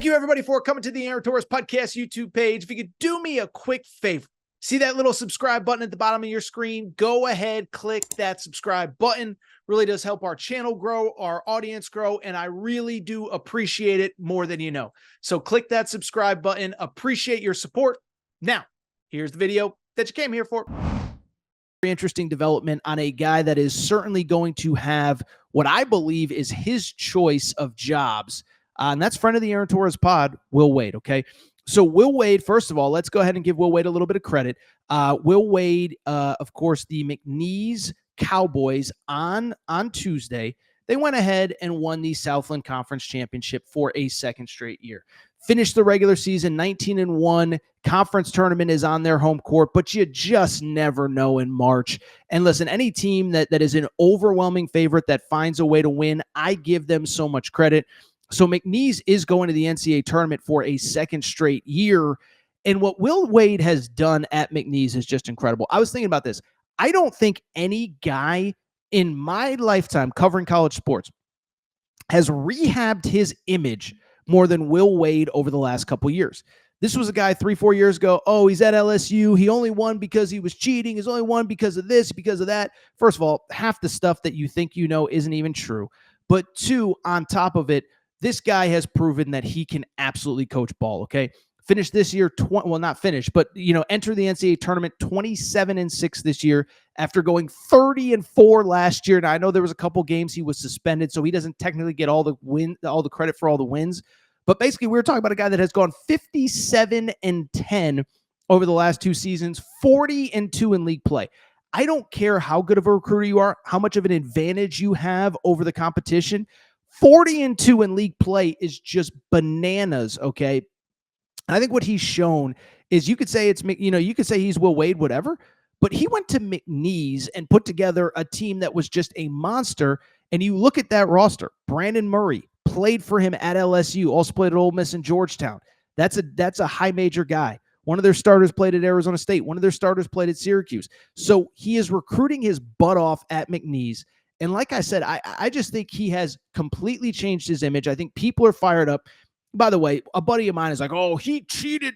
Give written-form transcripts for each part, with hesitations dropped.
Thank you, everybody, for coming to the Aaron Torres Podcast YouTube page. If you could do me a quick favor, see that little subscribe button at the bottom of your screen? Go ahead, click that subscribe button. Really does help our channel grow, our audience grow, and I really do appreciate it more than you know. So click that subscribe button. Appreciate your support. Now, here's the video that you came here for. Very interesting development on a guy that is certainly going to have what I believe is his choice of jobs. And that's friend of the Aaron Torres pod, Will Wade, okay? So Will Wade, first of all, let's go ahead and give Will Wade a little bit of credit. Will Wade, of course, the McNeese Cowboys on Tuesday, they went ahead and won the Southland Conference Championship for a second straight year. Finished the regular season 19-1. Conference tournament is on their home court, but you just never know in March. And listen, any team that is an overwhelming favorite that finds a way to win, I give them so much credit. So McNeese is going to the NCAA tournament for a second straight year. And what Will Wade has done at McNeese is just incredible. I was thinking about this. I don't think any guy in my lifetime covering college sports has rehabbed his image more than Will Wade over the last couple of years. This was a guy 3-4 years ago. Oh, he's at LSU. He only won because he was cheating. He's only won because of this, because of that. First of all, half the stuff that you think you know isn't even true. But two, on top of it, this guy has proven that he can absolutely coach ball, okay? Finished this year, well, not finished, but, enter the NCAA tournament 27-6 this year after going 30-4 last year. Now, I know there was a couple games he was suspended, so he doesn't technically get all the credit for all the wins. But basically, we're talking about a guy that has gone 57-10 over the last two seasons, 40-2 in league play. I don't care how good of a recruiter you are, how much of an advantage you have over the competition. 40-2 in league play is just bananas, okay? And I think what he's shown is you could say you could say he's Will Wade, whatever, but he went to McNeese and put together a team that was just a monster. And you look at that roster, Brandon Murray played for him at LSU, also played at Ole Miss and Georgetown. That's a high major guy. One of their starters played at Arizona State. One of their starters played at Syracuse. So he is recruiting his butt off at McNeese. And like I said, I just think he has completely changed his image. I think people are fired up. By the way, a buddy of mine is like, oh, he cheated.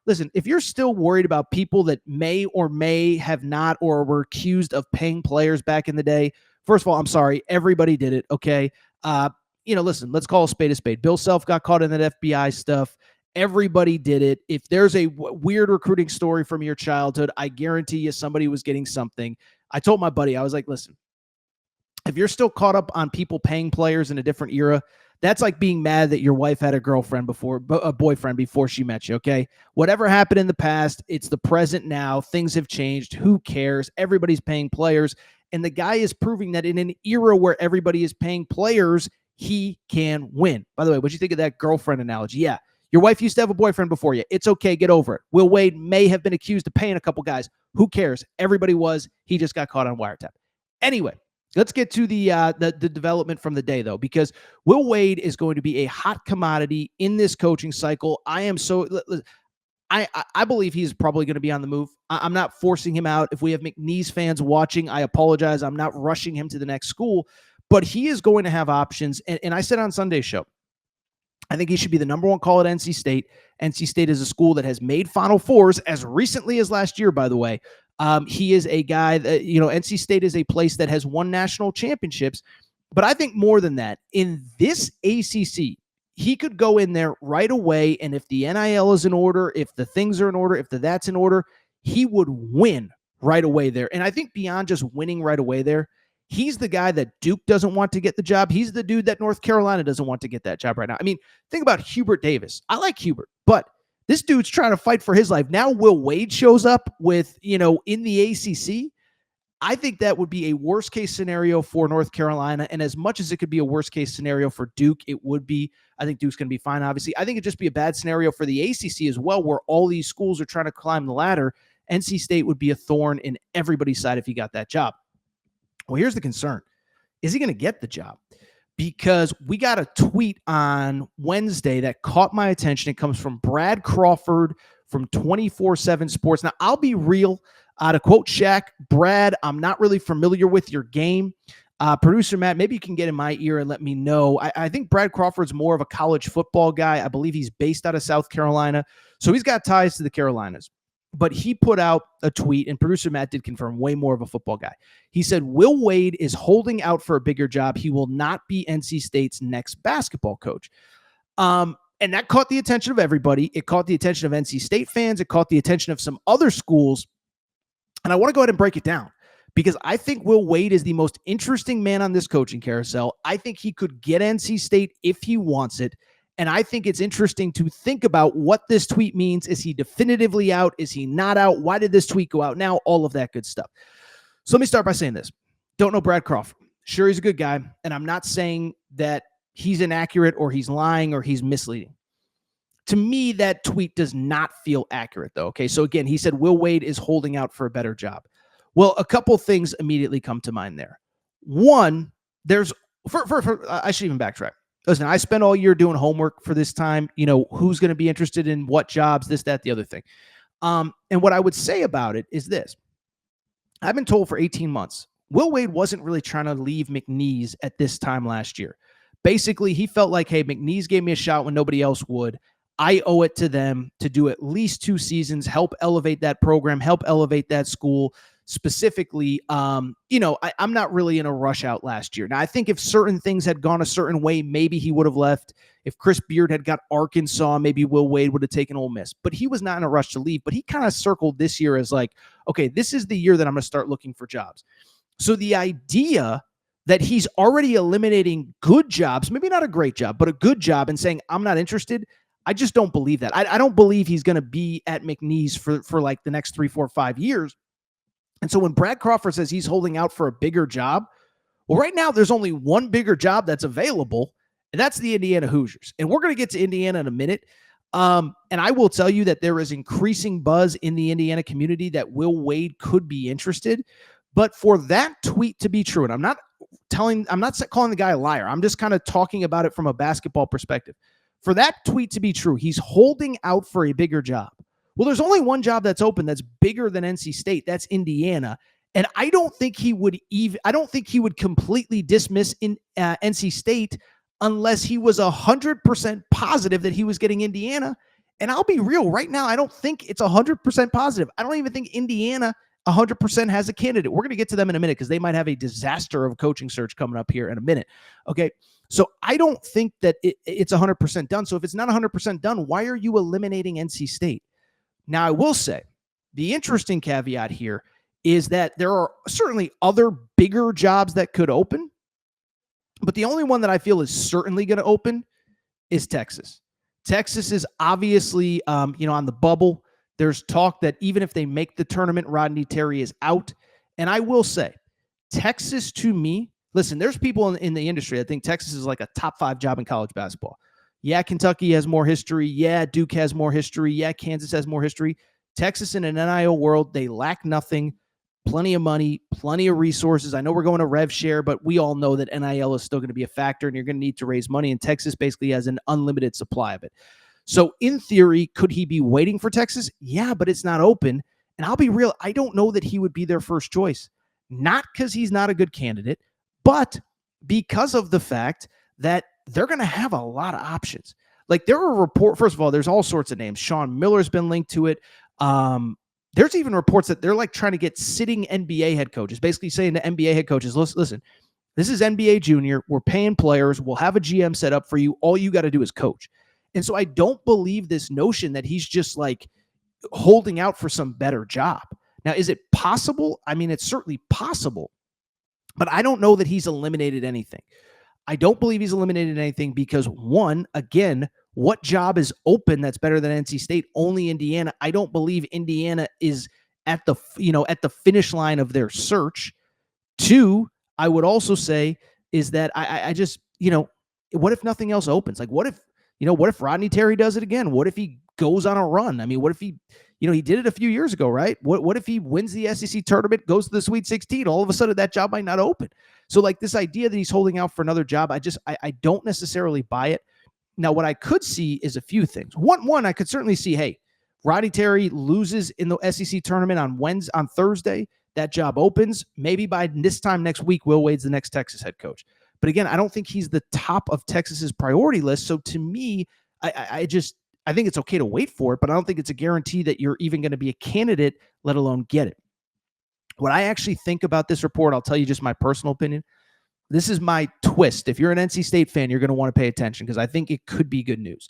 Listen, if you're still worried about people that may or may have not or were accused of paying players back in the day, first of all, I'm sorry. Everybody did it, okay? Listen, let's call a spade a spade. Bill Self got caught in that FBI stuff. Everybody did it. If there's a weird recruiting story from your childhood, I guarantee you somebody was getting something. I told my buddy, I was like, listen, if you're still caught up on people paying players in a different era, that's like being mad that your wife had a boyfriend before she met you, okay? Whatever happened in the past, it's the present now. Things have changed. Who cares? Everybody's paying players. And the guy is proving that in an era where everybody is paying players, he can win. By the way, what'd you think of that girlfriend analogy? Yeah, your wife used to have a boyfriend before you. It's okay. Get over it. Will Wade may have been accused of paying a couple guys. Who cares? Everybody was. He just got caught on wiretap. Anyway, let's get to the development from the day, though, because Will Wade is going to be a hot commodity in this coaching cycle. I believe he's probably going to be on the move. I'm not forcing him out. If we have McNeese fans watching, I apologize. I'm not rushing him to the next school, but he is going to have options. And I said on Sunday's show, I think he should be the number one call at NC State. NC State is a school that has made Final Fours as recently as last year, by the way. He is a guy that, NC State is a place that has won national championships. But I think more than that, in this ACC, he could go in there right away. And if the NIL is in order, if the things are in order, if that's in order, he would win right away there. And I think beyond just winning right away there, he's the guy that Duke doesn't want to get the job. He's the dude that North Carolina doesn't want to get that job right now. I mean, think about Hubert Davis. I like Hubert, but this dude's trying to fight for his life. Now Will Wade shows up with, in the ACC. I think that would be a worst case scenario for North Carolina. And as much as it could be a worst case scenario for Duke, it would be. I think Duke's going to be fine, obviously. I think it'd just be a bad scenario for the ACC as well, where all these schools are trying to climb the ladder. NC State would be a thorn in everybody's side if he got that job. Well, here's the concern. Is he going to get the job? Because we got a tweet on Wednesday that caught my attention. It comes from Brad Crawford from 24/7 Sports. Now, I'll be real. To quote Shaq, Brad, I'm not really familiar with your game. Producer Matt, maybe you can get in my ear and let me know. I think Brad Crawford's more of a college football guy. I believe he's based out of South Carolina, so he's got ties to the Carolinas. But he put out a tweet, and producer Matt did confirm, way more of a football guy. He said, Will Wade is holding out for a bigger job. He will not be NC State's next basketball coach. And that caught the attention of everybody. It caught the attention of NC State fans. It caught the attention of some other schools. And I want to go ahead and break it down because I think Will Wade is the most interesting man on this coaching carousel. I think he could get NC State if he wants it. And I think it's interesting to think about what this tweet means. Is he definitively out? Is he not out? Why did this tweet go out now? All of that good stuff. So let me start by saying this. Don't know Brad Crawford. Sure, he's a good guy. And I'm not saying that he's inaccurate or he's lying or he's misleading. To me, that tweet does not feel accurate, though. Okay, so again, he said Will Wade is holding out for a better job. Well, a couple things immediately come to mind there. One, I should even backtrack. Listen, I spent all year doing homework for this time. Who's going to be interested in what jobs, this, that, the other thing. And what I would say about it is this. I've been told for 18 months, Will Wade wasn't really trying to leave McNeese at this time last year. Basically, he felt like, hey, McNeese gave me a shot when nobody else would. I owe it to them to do at least 2 seasons, help elevate that program, help elevate that school. Specifically, I'm not really in a rush out last year. Now, I think if certain things had gone a certain way, maybe he would have left. If Chris Beard had got Arkansas, maybe Will Wade would have taken Ole Miss. But he was not in a rush to leave. But he kind of circled this year as like, okay, this is the year that I'm going to start looking for jobs. So the idea that he's already eliminating good jobs, maybe not a great job, but a good job, and saying, I'm not interested, I just don't believe that. I don't believe he's going to be at McNeese for like the next 3, 4, 5 years. And so when Brad Crawford says he's holding out for a bigger job, well, right now there's only one bigger job that's available, and that's the Indiana Hoosiers. And we're going to get to Indiana in a minute. And I will tell you that there is increasing buzz in the Indiana community that Will Wade could be interested. But for that tweet to be true, and I'm not calling the guy a liar. I'm just kind of talking about it from a basketball perspective. For that tweet to be true, he's holding out for a bigger job. Well, there's only one job that's open that's bigger than NC State. That's Indiana. And I don't think he would completely dismiss NC State unless he was 100% positive that he was getting Indiana. And I'll be real right now. I don't think it's 100% positive. I don't even think Indiana 100% has a candidate. We're going to get to them in a minute because they might have a disaster of a coaching search coming up here in a minute. Okay. So I don't think that it's 100% done. So if it's not 100% done, why are you eliminating NC State? Now, I will say the interesting caveat here is that there are certainly other bigger jobs that could open, but the only one that I feel is certainly going to open is Texas. Texas is obviously, on the bubble. There's talk that even if they make the tournament, Rodney Terry is out. And I will say, Texas to me, listen, there's people in the industry that think Texas is like a top 5 job in college basketball. Yeah, Kentucky has more history. Yeah, Duke has more history. Yeah, Kansas has more history. Texas in an NIL world, they lack nothing. Plenty of money, plenty of resources. I know we're going to rev share, but we all know that NIL is still going to be a factor and you're going to need to raise money. And Texas basically has an unlimited supply of it. So in theory, could he be waiting for Texas? Yeah, but it's not open. And I'll be real, I don't know that he would be their first choice. Not because he's not a good candidate, but because of the fact that they're going to have a lot of options. Like there are first of all, there's all sorts of names. Sean Miller's been linked to it. There's even reports that they're like trying to get sitting NBA head coaches, basically saying to NBA head coaches, listen, this is NBA junior. We're paying players. We'll have a GM set up for you. All you got to do is coach. And so I don't believe this notion that he's just like holding out for some better job. Now, is it possible? I mean, it's certainly possible, but I don't know that he's eliminated anything. I don't believe he's eliminated anything because, one, again, what job is open that's better than NC State? Only Indiana. I don't believe Indiana is at the finish line of their search. 2, I would also say is that I just, what if nothing else opens? Like what if Rodney Terry does it again? What if he goes on a run? I mean, what if he did it a few years ago, right? What if he wins the SEC tournament, goes to the Sweet 16? All of a sudden that job might not open. So like this idea that he's holding out for another job, I don't necessarily buy it. Now, what I could see is a few things. One, I could certainly see, hey, Rodney Terry loses in the SEC tournament on Thursday. that job opens. Maybe by this time next week, Will Wade's the next Texas head coach. But again, I don't think he's the top of Texas's priority list. So to me, I think it's okay to wait for it, but I don't think it's a guarantee that you're even going to be a candidate, let alone get it. What I actually think about this report, I'll tell you just my personal opinion. This is my twist. If you're an NC State fan, you're going to want to pay attention because I think it could be good news.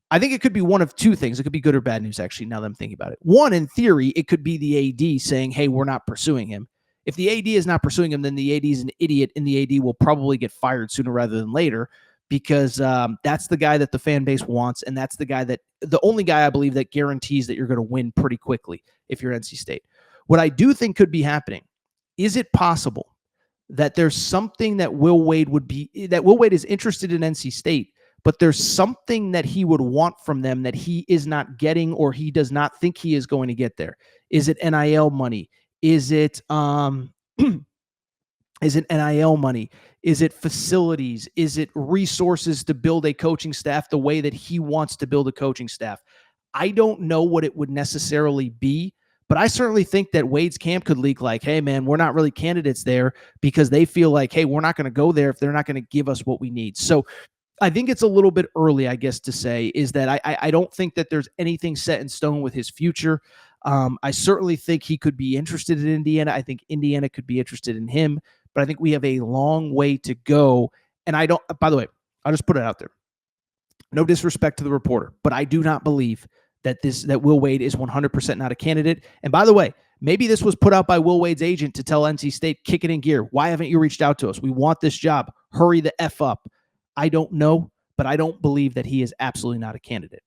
I think it could be one of two things. It could be good or bad news, actually, now that I'm thinking about it. One, in theory, it could be the AD saying, hey, we're not pursuing him. If the AD is not pursuing him, then the AD is an idiot, and the AD will probably get fired sooner rather than later because that's the guy that the fan base wants, and that's the only guy I believe that guarantees that you're going to win pretty quickly if you're NC State. What I do think could be happening, is it possible that there's something that Will Wade is interested in NC State, but there's something that he would want from them that he is not getting or he does not think he is going to get there? Is it NIL money? Is it NIL money? Is it facilities? Is it resources to build a coaching staff the way that he wants to build a coaching staff? I don't know what it would necessarily be, but I certainly think that Wade's camp could leak like, hey, man, we're not really candidates there because they feel like, hey, we're not going to go there if they're not going to give us what we need. So I think it's a little bit early, I guess, to say is that I don't think that there's anything set in stone with his future. I certainly think he could be interested in Indiana. I think Indiana could be interested in him, but I think we have a long way to go. And by the way, I'll just put it out there. No disrespect to the reporter, but I do not believe that Will Wade is 100% not a candidate. And by the way, maybe this was put out by Will Wade's agent to tell NC State, kick it in gear. Why haven't you reached out to us? We want this job. Hurry the F up. I don't know, but I don't believe that he is absolutely not a candidate.